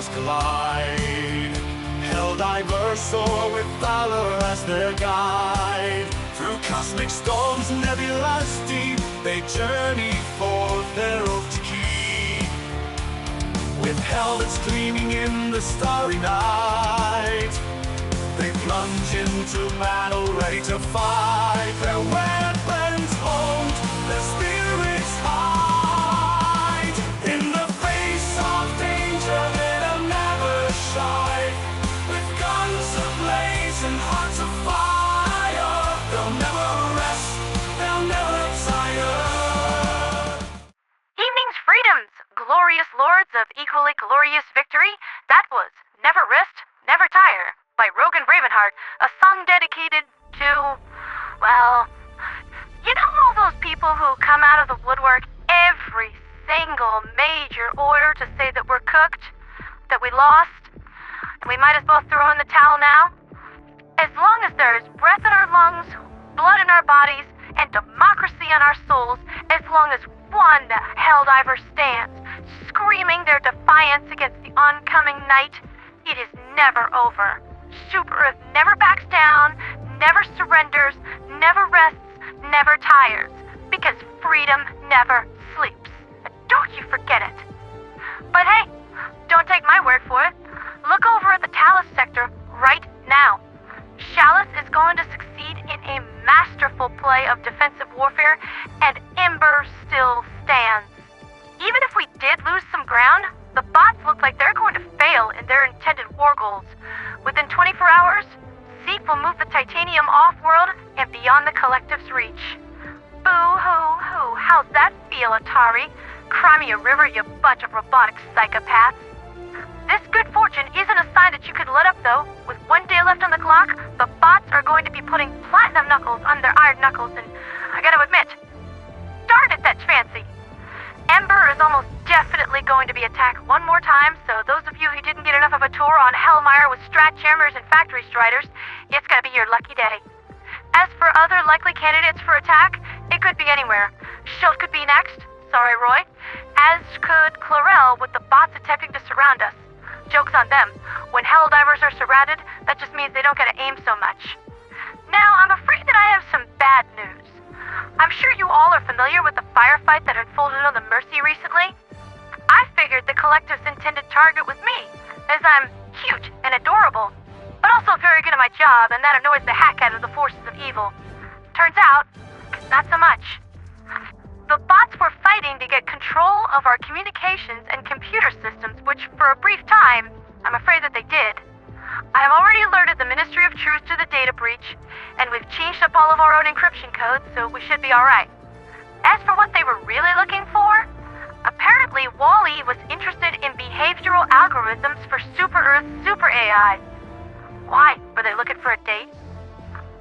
stars collide. Hell-divers soar with valor as their guide. Through cosmic storms, nebulous deep, they journey forth their oath to keep. With helmets gleaming in the starry night, they plunge into battle, ready to fight. Their weapons honed, their spirits hide. In the face of danger, they'll never shy. With guns ablaze and hearts of fire, they'll never rest, they'll never tire. Evening's freedoms, glorious lords of equally glorious victory. That was Never Rest, Never Tire by Rogan Ravenheart, a song dedicated to, well, you know all those people who come out of the woodwork every single major order to say that we're cooked, that we lost, and we might as well throw in the towel now? As long as there is breath in our lungs, blood in our bodies, and democracy in our souls, as long as one helldiver stands, screaming their defiance against the oncoming night, it is never over. Super Earth never backs down, never surrenders, never rests, never tires, because freedom never sleeps. Don't you forget it. But hey, don't take my word for it. Look over at the Talus sector right now. Shallus is going to succeed in a masterful play of defensive warfare, and Imber still stands. Even if we did lose some ground, the bots look like they're going to fail in their intended war goals. Within 24 hours, SEAF will move the titanium off-world and beyond the Collective's reach. Boo-hoo-hoo, how's that feel, Atari? Cry me a river, you bunch of robotic psychopaths. This good fortune isn't a sign that you could let up, though. With 1 day left on the clock, the bots are going to be putting platinum knuckles on their iron knuckles, and I gotta admit, darn it, that's fancy. Ember is almost definitely going to be attacked one more time, so those of you who didn't get enough of a tour on Hellmire with strat jammers and factory striders, it's gonna be your lucky day. As for other likely candidates for attack, it could be anywhere. Schultz could be next, sorry Roy, as could Chlorel with the bots attempting to surround us. Joke's on them. When Helldivers are surrounded, that just means they don't get to aim so much. Now, I'm afraid that I have some bad news. I'm sure you all are familiar with the firefight that unfolded on the Mercy recently. I figured the Collective's intended target was me, as I'm cute and adorable, but also very good at my job, and that annoys the heck out of the forces of evil. Turns out, not so much. The bots were fighting to get control of our communications and computer systems, which for a brief time, I'm afraid that they did. I have already alerted the Ministry of Truth to the data breach, and we've changed up all of our own encryption codes, so we should be alright. As for what they were really looking for, apparently Wally was interested in behavioral algorithms for Super Earth Super AI. Why? Were they looking for a date?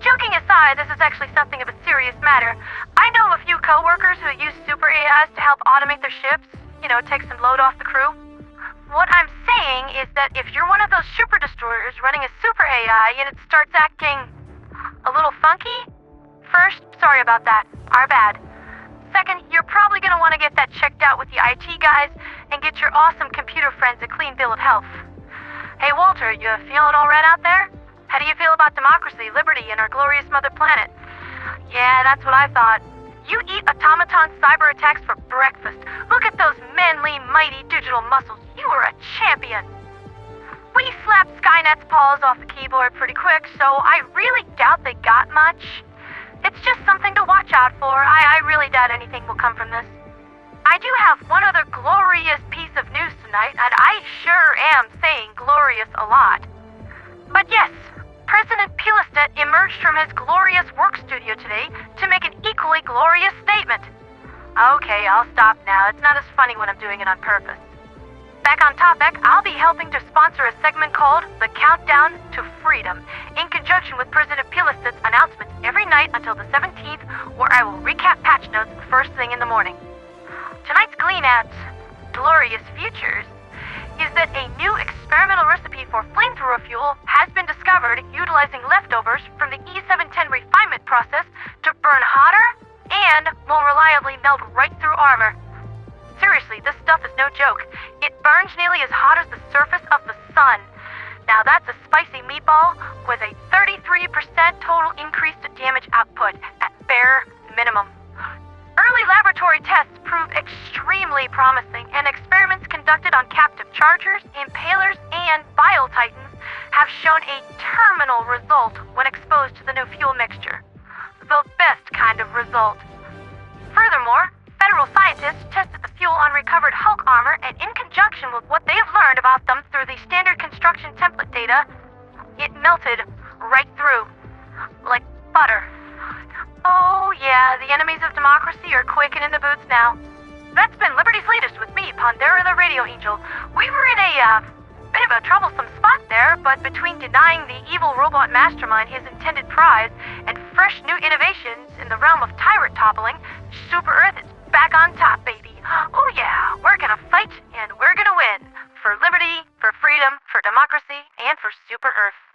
Joking aside, this is actually something of a serious matter. I know of a few coworkers who use super AIs to help automate their ships, take some load off the crew. What I'm saying is that if you're one of those super destroyers running a super AI and it starts acting a little funky, first, sorry about that, our bad. Second, you're probably going to want to get that checked out with the IT guys and get your awesome computer friends a clean bill of health. Hey Walter, you feeling all right out there? How do you feel about democracy, liberty, and our glorious mother planet? Yeah, that's what I thought. You eat Automaton cyber attacks for breakfast. Look at those manly, mighty digital muscles. You are a champion. We slapped Skynet's paws off the keyboard pretty quick, so I really doubt they got much. It's just something to watch out for. I really doubt anything will come from this. I do have one other glorious piece of news tonight, and I sure am saying glorious a lot. But yes, President Pilastet emerged from his glorious work studio today to make an equally glorious statement. Okay, I'll stop now. It's not as funny when I'm doing it on purpose. Back on topic, I'll be helping to sponsor a segment called The Countdown to Freedom, in conjunction with President Pilastet's announcements every night until the 17th, where I will recap patch notes first thing in the morning. Tonight's glean at Glorious Futures is that a new experimental recipe for flamethrower fuel has been discovered utilizing leftovers from the E710 refinement process to burn hotter and will reliably melt right through armor. Seriously, this stuff is no joke. It burns nearly as hot as the surface of That's a spicy meatball with a 33% total increase to damage output at bare minimum. Early laboratory tests proved extremely promising, and experiments conducted on captive chargers, impalers, and biotitans have shown a terminal result when exposed to the new fuel mixture. The best kind of result. Furthermore, federal scientists tested the fuel on recovered Hulk armor, and in conjunction with what they have learned about them through the standard construction template data, it melted right through. Like butter. Oh yeah, the enemies of democracy are quaking in the boots now. That's been Liberty's latest with me, ponderatheradioangel. We were in a bit of a troublesome spot there, but between denying the evil robot mastermind his intended prize and fresh new innovations in the realm of tyrant toppling, Super Earth is back on top, baby. Oh yeah, we're gonna fight and we're gonna win. For liberty, for freedom, for democracy, and for Super Earth.